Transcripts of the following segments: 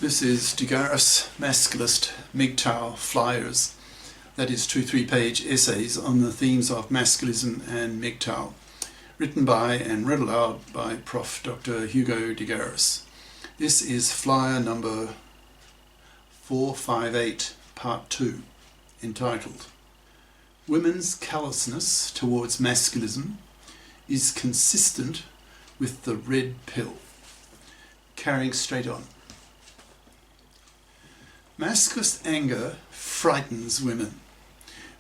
This is GARIS Masculist MGTOW flyers, that is 2 3-page essays on the themes of masculism and MGTOW, written by and read aloud by Prof. Dr. Hugo de Garis. This is flyer number 458, part 2, entitled Women's Callousness Towards Masculism is Consistent with the Red Pill. Carrying straight on. Masculist anger frightens women.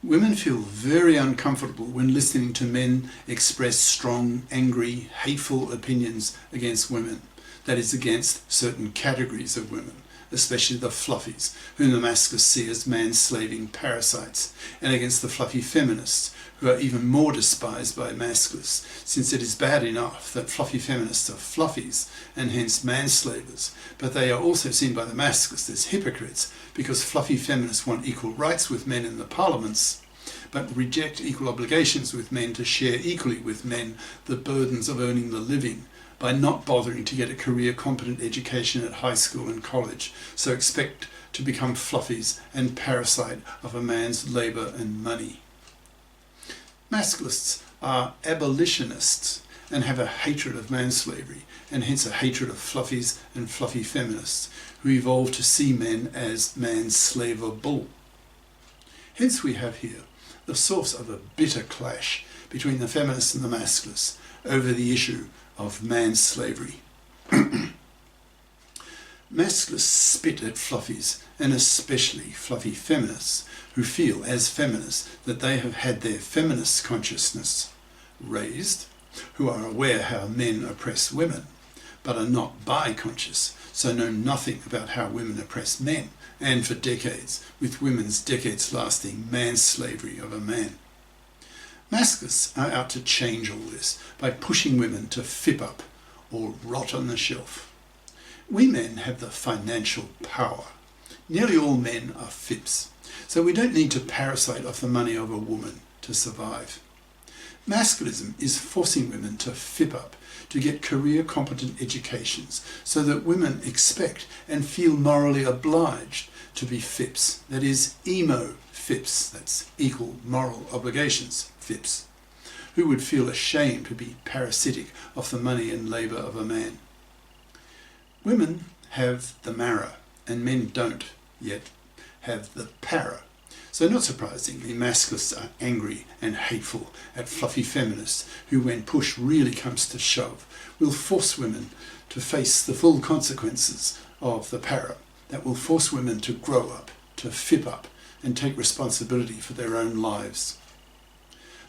Women feel very uncomfortable when listening to men express strong, angry, hateful opinions against women. That is, against certain categories of women, especially the fluffies, whom the masculists see as man-slaving parasites, and against the fluffy feminists, who are even more despised by masculists, since it is bad enough that fluffy feminists are fluffies and hence manslavers, but they are also seen by the masculists as hypocrites, because fluffy feminists want equal rights with men in the parliaments, but reject equal obligations with men to share equally with men the burdens of earning the living, by not bothering to get a career-competent education at high school and college, so expect to become fluffies and parasite of a man's labour and money. Masculists are abolitionists and have a hatred of manslavery, and hence a hatred of fluffies and fluffy feminists, who evolved to see men as manslavable. Hence we have here the source of a bitter clash between the feminists and the masculists over the issue of manslavery. Masculists spit at fluffies, and especially fluffy feminists, who feel as feminists that they have had their feminist consciousness raised, who are aware how men oppress women, but are not bi-conscious, so know nothing about how women oppress men, and for decades, with women's decades-lasting manslavery of a man. Masculists are out to change all this by pushing women to fip up or rot on the shelf. We men have the financial power. Nearly all men are fips, so we don't need to parasite off the money of a woman to survive. Masculism is forcing women to fip up, to get career-competent educations, so that women expect and feel morally obliged to be fips, that is, emo fips, that's equal moral obligations fips, who would feel ashamed to be parasitic of the money and labour of a man. Women have the mara, and men don't yet have the para. So not surprisingly, masculists are angry and hateful at fluffy feminists who, when push really comes to shove, will force women to face the full consequences of the para, that will force women to grow up, to fip up, and take responsibility for their own lives.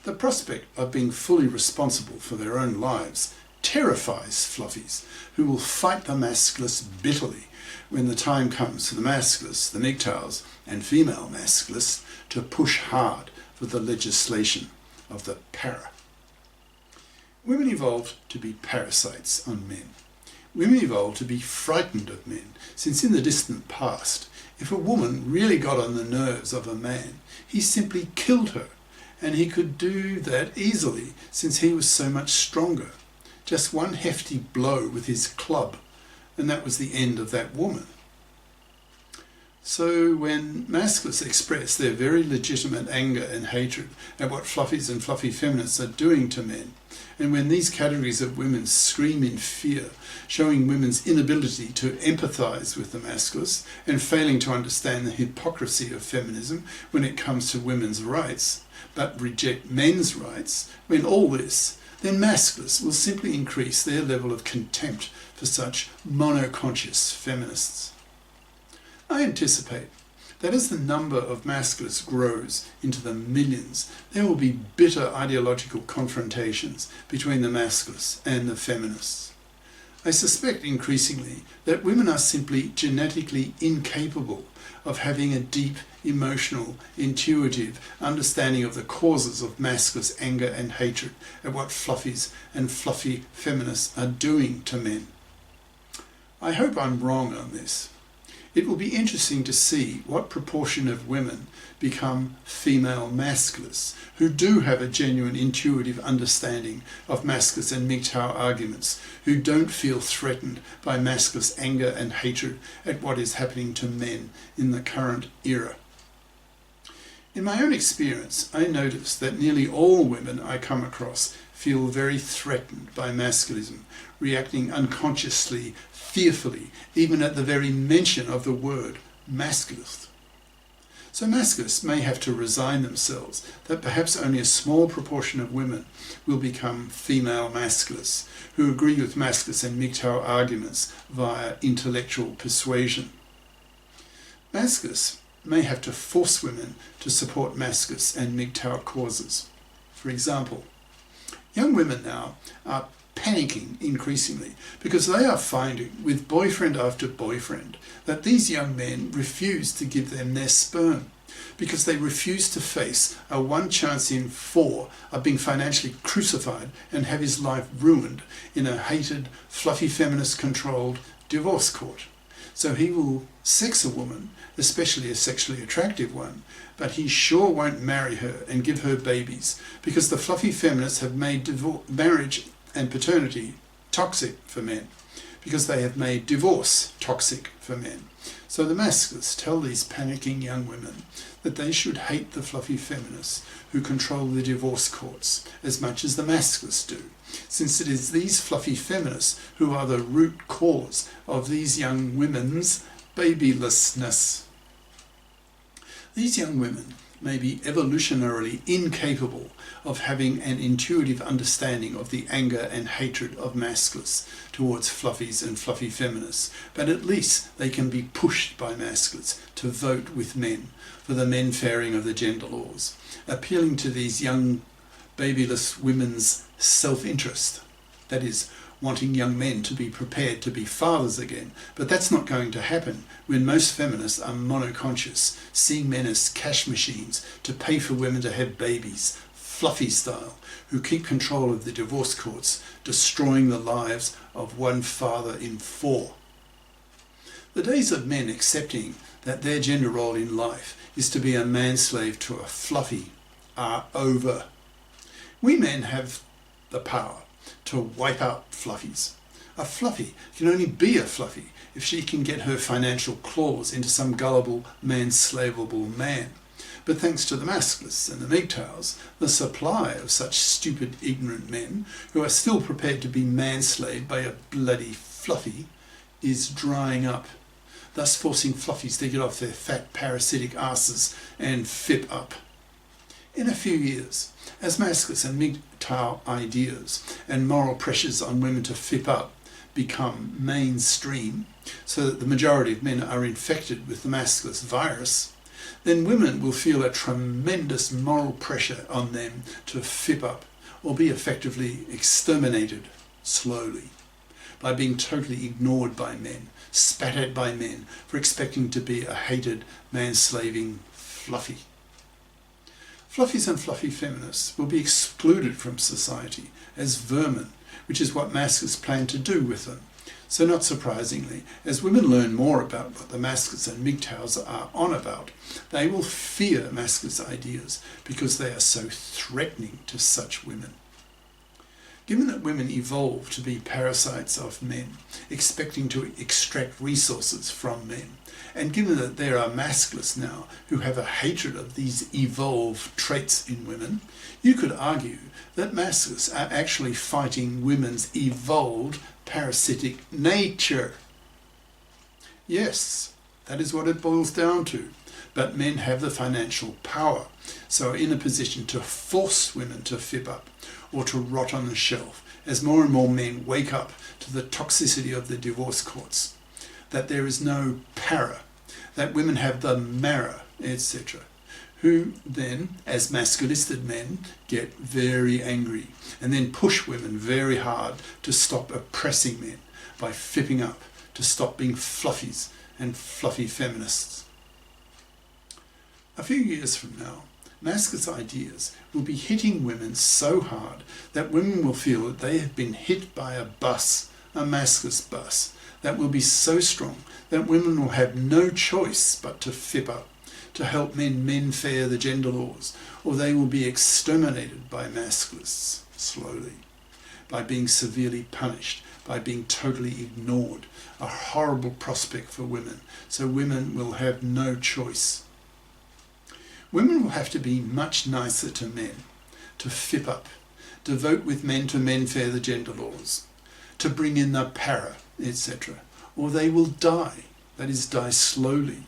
The prospect of being fully responsible for their own lives terrifies fluffies, who will fight the masculists bitterly when the time comes for the masculists, the MGTOWs, and female masculists to push hard for the legislation of the para. Women evolved to be parasites on men. Women evolved to be frightened of men, since in the distant past, if a woman really got on the nerves of a man, he simply killed her, and he could do that easily since he was so much stronger. Just one hefty blow with his club, and that was the end of that woman. So when masculists express their very legitimate anger and hatred at what fluffies and fluffy feminists are doing to men, and when these categories of women scream in fear, showing women's inability to empathise with the masculists and failing to understand the hypocrisy of feminism when it comes to women's rights, but reject men's rights, when all this, then masculists will simply increase their level of contempt for such monoconscious feminists. I anticipate that as the number of masculists grows into the millions, there will be bitter ideological confrontations between the masculists and the feminists. I suspect increasingly that women are simply genetically incapable of having a deep, emotional, intuitive understanding of the causes of masculist anger and hatred at what fluffies and fluffy feminists are doing to men. I hope I'm wrong on this. It will be interesting to see what proportion of women become female masculists, who do have a genuine intuitive understanding of masculist and MGTOW arguments, who don't feel threatened by masculist anger and hatred at what is happening to men in the current era. In my own experience, I notice that nearly all women I come across feel very threatened by masculism, reacting unconsciously, fearfully, even at the very mention of the word masculist. So masculists may have to resign themselves that perhaps only a small proportion of women will become female masculists, who agree with masculist and MGTOW arguments via intellectual persuasion. Masculists may have to force women to support masculist and MGTOW causes. For example, young women now are panicking increasingly because they are finding, with boyfriend after boyfriend, that these young men refuse to give them their sperm because they refuse to face a 1 chance in 4 of being financially crucified and have his life ruined in a hated, fluffy feminist controlled divorce court. So he will sex a woman, especially a sexually attractive one, but he sure won't marry her and give her babies because the fluffy feminists have made marriage and paternity toxic for men, because they have made divorce toxic for men. So the masculists tell these panicking young women that they should hate the fluffy feminists who control the divorce courts as much as the masculists do, since it is these fluffy feminists who are the root cause of these young women's babylessness. These young women may be evolutionarily incapable of having an intuitive understanding of the anger and hatred of masculists towards fluffies and fluffy feminists, but at least they can be pushed by masculists to vote with men for the men fairing of the gender laws, appealing to these young babyless women's self-interest, that is, wanting young men to be prepared to be fathers again. But that's not going to happen when most feminists are monoconscious, seeing men as cash machines to pay for women to have babies, fluffy style, who keep control of the divorce courts, destroying the lives of 1 father in 4. The days of men accepting that their gender role in life is to be a manslave to a fluffy are over. We men have the power to wipe out fluffies. A fluffy can only be a fluffy if she can get her financial claws into some gullible, manslavable man. But thanks to the masculists and the MGTOWs, the supply of such stupid, ignorant men who are still prepared to be manslaved by a bloody fluffy is drying up, thus forcing fluffies to get off their fat, parasitic asses and fip up. In a few years, as masculist and MGTOW ideas and moral pressures on women to fip up become mainstream, so that the majority of men are infected with the masculist virus, then women will feel a tremendous moral pressure on them to fip up or be effectively exterminated slowly by being totally ignored by men, spat at by men for expecting to be a hated, manslaving fluffy. Fluffies and fluffy feminists will be excluded from society as vermin, which is what masculists plan to do with them. So not surprisingly, as women learn more about what the masculists and MGTOWs are on about, they will fear masculist ideas because they are so threatening to such women. Given that women evolved to be parasites of men, expecting to extract resources from men, and given that there are masculists now who have a hatred of these evolved traits in women, you could argue that masculists are actually fighting women's evolved parasitic nature. Yes, that is what it boils down to. But men have the financial power, so are in a position to force women to fib up or to rot on the shelf as more and more men wake up to the toxicity of the divorce courts, that there is no para, that women have the mara, etc., who then, as masculisted men, get very angry and then push women very hard to stop oppressing men by fipping up, to stop being fluffies and fluffy feminists. A few years from now, masculist ideas will be hitting women so hard that women will feel that they have been hit by a bus, a masculist bus, that will be so strong that women will have no choice but to fip up, to help men fare the gender laws, or they will be exterminated by masculists, slowly, by being severely punished, by being totally ignored. A horrible prospect for women, so women will have no choice. Women will have to be much nicer to men, to fip up, to vote with men to men fare the gender laws, to bring in the para, etc. Or they will die, that is, die slowly,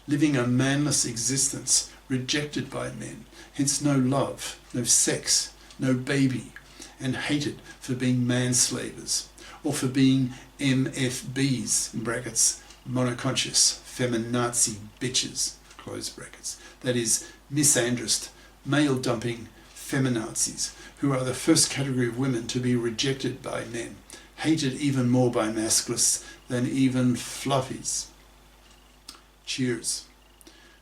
living a manless existence, rejected by men, hence no love, no sex, no baby, and hated for being manslavers, or for being MFBs, in brackets, monoconscious, feminazi bitches, close brackets, that is, misandrist, male-dumping feminazis, who are the first category of women to be rejected by men, hated even more by masculists than even fluffies. Cheers.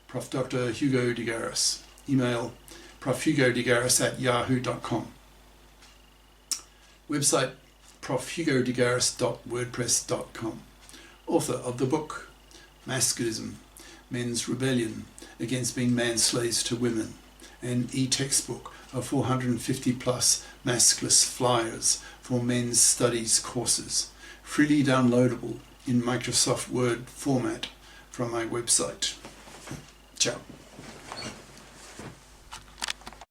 Prof. Dr. Hugo de Garis. Email profhugodegaris@yahoo.com. Website profhugodegaris.wordpress.com. Author of the book Masculism, Men's Rebellion Against Being Man-Slaves to Women, an e-textbook of 450 plus masculist flyers for men's studies courses, freely downloadable in Microsoft Word format from my website. Ciao.